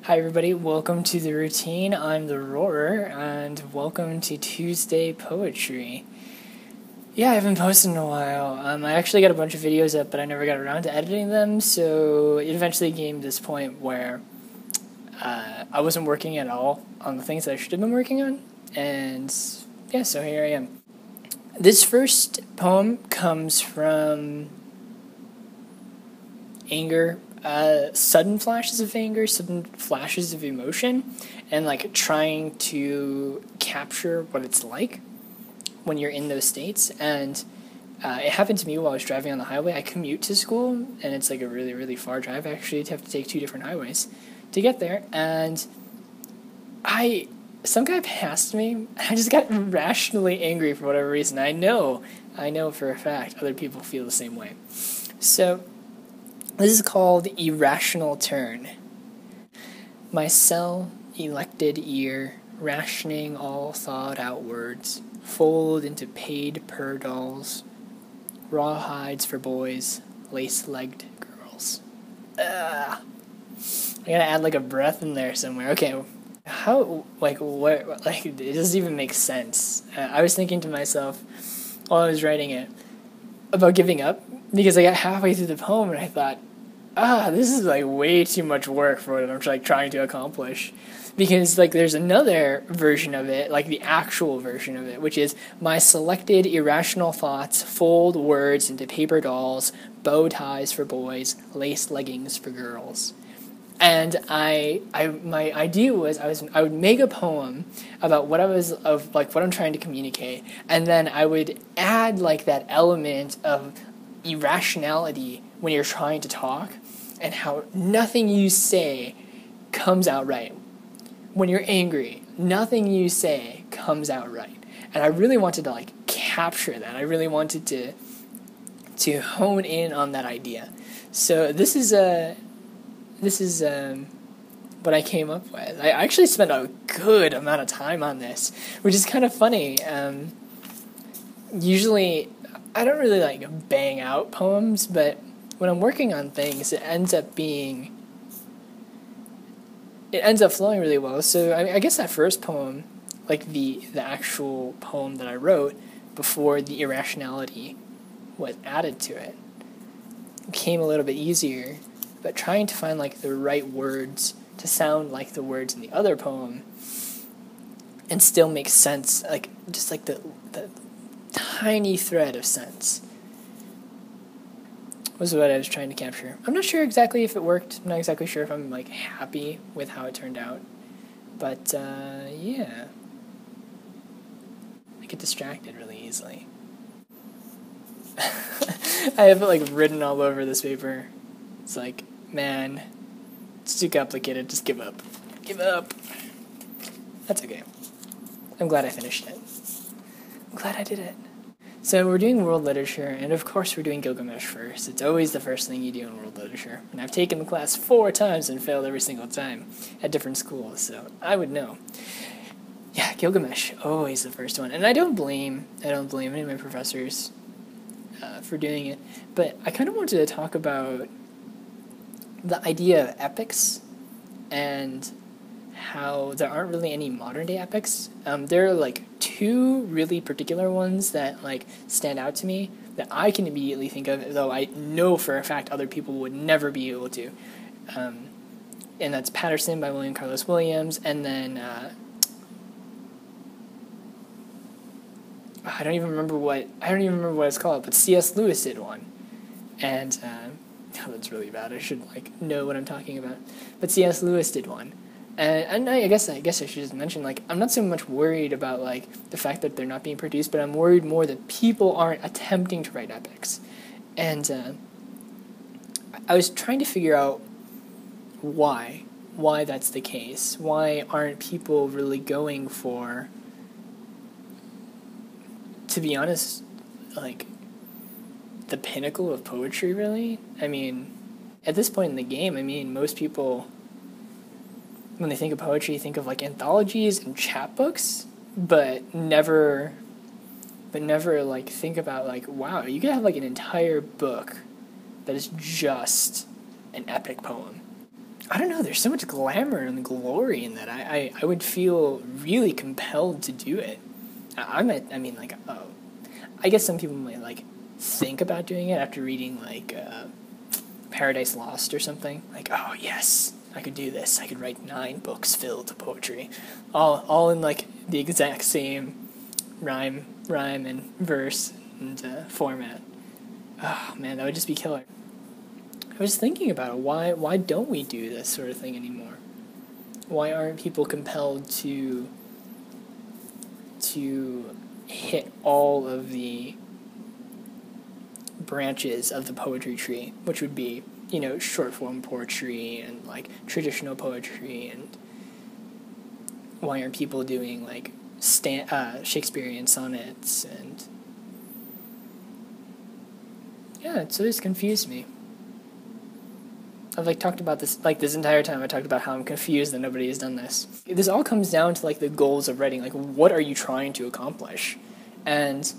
Hi everybody, welcome to the routine. I'm the Roarer, and welcome to Tuesday Poetry. Yeah, I haven't posted in a while. I actually got a bunch of videos up, but I never got around to editing them, so it eventually came to this point where I wasn't working at all on the things that I should have been working on, and yeah, so here I am. This first poem comes from anger, sudden flashes of anger, sudden flashes of emotion, and like trying to capture what it's like when you're in those states. And it happened to me while I was driving on the highway. I commute to school, and it's like a really, really far drive. I actually have to take 2 different highways to get there, and some guy passed me. I just got irrationally angry for whatever reason. I know for a fact other people feel the same way. So this is called Irrational Turn. My cell-elected ear, rationing all thought-out words, fold into paid purr dolls, raw hides for boys, lace-legged girls. I gotta add like a breath in there somewhere. Okay, how, like, what, like, it doesn't even make sense. I was thinking to myself while I was writing it about giving up, because I got halfway through the poem and I thought, this is like way too much work for what I'm like trying to accomplish. Because like there's another version of it, like the actual version of it, which is my selected irrational thoughts fold words into paper dolls, bow ties for boys, lace leggings for girls. And my idea was I would make a poem about what I'm trying to communicate, and then I would add like that element of irrationality when you're trying to talk, and how nothing you say comes out right. When you're angry, nothing you say comes out right. And I really wanted to like capture that. I really wanted to hone in on that idea. So this is what I came up with. I actually spent a good amount of time on this, which is kind of funny. Usually, I don't really like bang out poems, but when I'm working on things, it ends up flowing really well. So I guess that first poem, like the actual poem that I wrote before the irrationality was added to it, came a little bit easier. But trying to find like the right words to sound like the words in the other poem and still make sense, like just like the tiny thread of sense, was what I was trying to capture. I'm not sure exactly if it worked. I'm not exactly sure if I'm like happy with how it turned out. But yeah, I get distracted really easily. I have it like written all over this paper. It's like, man, it's too complicated, just give up. Give up. That's okay. I'm glad I finished it. I'm glad I did it. So we're doing world literature, and of course we're doing Gilgamesh first. It's always the first thing you do in world literature. And I've taken the class 4 times and failed every single time at different schools, so I would know. Yeah, Gilgamesh, always the first one. And I don't blame any of my professors for doing it, but I kind of wanted to talk about the idea of epics and how there aren't really any modern day epics. There are like 2 really particular ones that like stand out to me that I can immediately think of, though I know for a fact other people would never be able to. And that's Patterson by William Carlos Williams, and then I don't even remember what it's called, but C.S. Lewis did one, and oh, that's really bad. I should like know what I'm talking about. But C.S. Lewis did one, and I guess I should just mention, like, I'm not so much worried about like the fact that they're not being produced, but I'm worried more that people aren't attempting to write epics. And I was trying to figure out why that's the case. Why aren't people really going for, to be honest, like the pinnacle of poetry, really? I mean, at this point in the game, I mean, most people, when they think of poetry, think of like anthologies and chapbooks, but never like think about like, wow, you could have like an entire book that is just an epic poem. I don't know, there's so much glamour and glory in that. I would feel really compelled to do it. I mean, like, oh, I guess some people might, like, think about doing it after reading, like, Paradise Lost or something. Like, oh, yes, I could do this. I could write 9 books filled with poetry. All in, like, the exact same rhyme and verse and format. Oh, man, that would just be killer. I was thinking about it. Why don't we do this sort of thing anymore? Why aren't people compelled to hit all of the branches of the poetry tree, which would be, you know, short form poetry and like traditional poetry, and why aren't people doing like Shakespearean sonnets? And yeah, it's always confused me. I've like talked about this like this entire time. I talked about how I'm confused that nobody has done this. This all comes down to like the goals of writing. Like, what are you trying to accomplish, and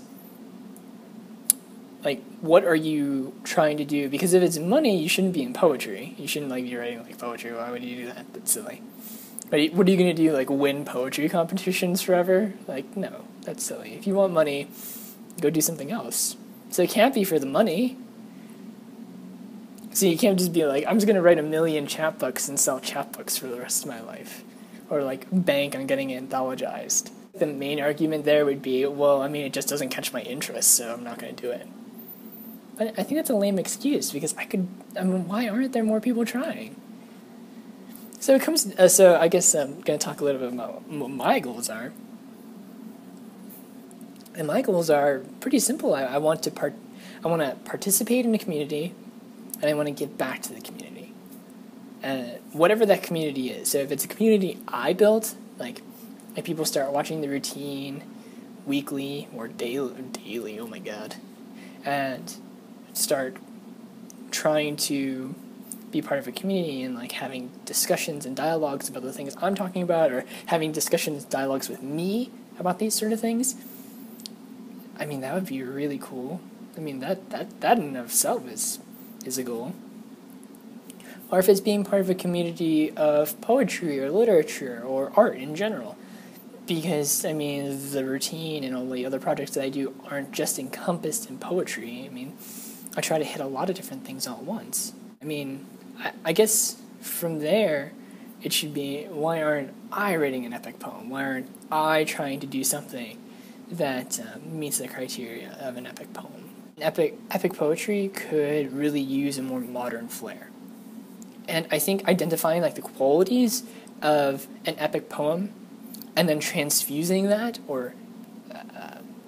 like what are you trying to do? Because if it's money, you shouldn't be in poetry. You shouldn't like be writing like poetry. Why would you do that? That's silly. What are you gonna do? Like win poetry competitions forever? Like no, that's silly. If you want money, go do something else. So it can't be for the money. So you can't just be like, I'm just going to write 1 million chapbooks and sell chapbooks for the rest of my life. Or like bank on getting it anthologized. The main argument there would be, well, I mean, it just doesn't catch my interest, so I'm not going to do it. But I think that's a lame excuse, because why aren't there more people trying? So it comes, so I guess I'm going to talk a little bit about what my goals are. And my goals are pretty simple. I want to participate in a community, and I want to give back to the community. Whatever that community is. So if it's a community I built, like people start watching the routine weekly or daily, oh my god, and start trying to be part of a community and like having discussions and dialogues about the things I'm talking about, or having dialogues with me about these sort of things, I mean, that would be really cool. I mean, that in and of itself is a goal. Or if it's being part of a community of poetry or literature or art in general. Because, I mean, the routine and all the other projects that I do aren't just encompassed in poetry. I mean, I try to hit a lot of different things all at once. I mean, I guess from there, it should be, why aren't I writing an epic poem? Why aren't I trying to do something that meets the criteria of an epic poem? Epic poetry could really use a more modern flair. And I think identifying like the qualities of an epic poem and then transfusing that, or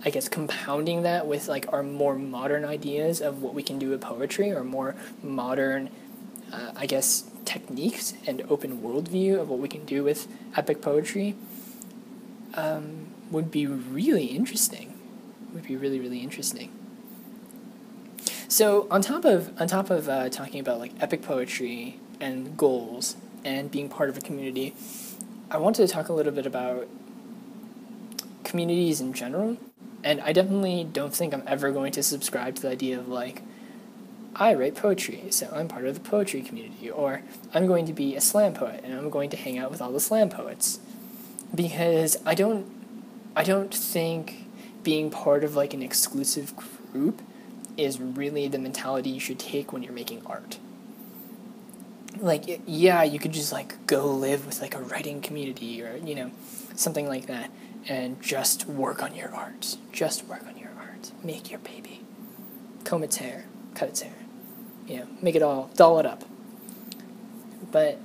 I guess compounding that with like our more modern ideas of what we can do with poetry, or more modern, I guess, techniques and open worldview of what we can do with epic poetry, would be really interesting. Would be really, really interesting. So on top of talking about like epic poetry and goals and being part of a community, I wanted to talk a little bit about communities in general. And I definitely don't think I'm ever going to subscribe to the idea of like, I write poetry, so I'm part of the poetry community, or I'm going to be a slam poet and I'm going to hang out with all the slam poets, because I don't think being part of like an exclusive group is really the mentality you should take when you're making art. Like, yeah, you could just like go live with like a writing community, or, you know, something like that, and just work on your art. Just work on your art. Make your baby. Comb its hair. Cut its hair. You know, make it all, doll it up. But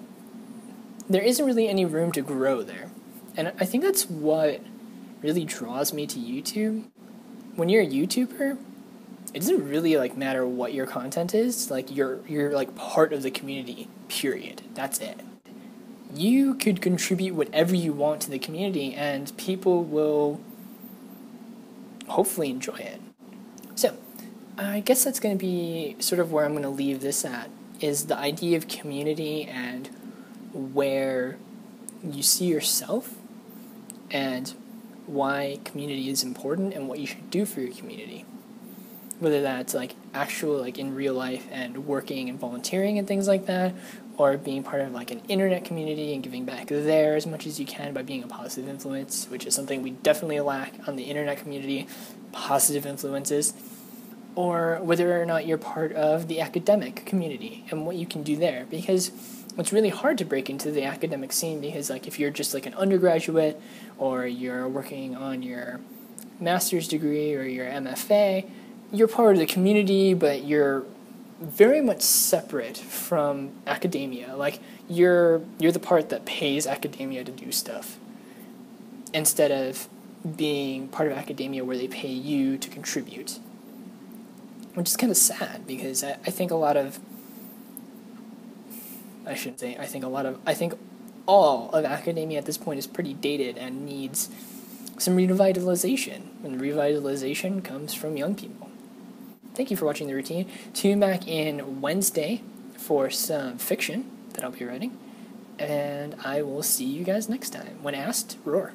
there isn't really any room to grow there. And I think that's what really draws me to YouTube. When you're a YouTuber, it doesn't really like matter what your content is. Like you're like part of the community, period. That's it. You could contribute whatever you want to the community, and people will hopefully enjoy it. So I guess that's going to be sort of where I'm going to leave this at, is the idea of community and where you see yourself and why community is important and what you should do for your community. Whether that's like actual, like in real life and working and volunteering and things like that, or being part of like an internet community and giving back there as much as you can by being a positive influence, which is something we definitely lack on the internet community, positive influences, or whether or not you're part of the academic community and what you can do there, because it's really hard to break into the academic scene, because like if you're just like an undergraduate or you're working on your master's degree or your MFA, you're part of the community, but you're very much separate from academia. Like you're the part that pays academia to do stuff, instead of being part of academia where they pay you to contribute, which is kind of sad, because I think a lot of, I shouldn't say I think a lot of, I think all of academia at this point is pretty dated and needs some revitalization, and revitalization comes from young people. Thank you for watching The Routine. Tune back in Wednesday for some fiction that I'll be writing, and I will see you guys next time. When asked, roar.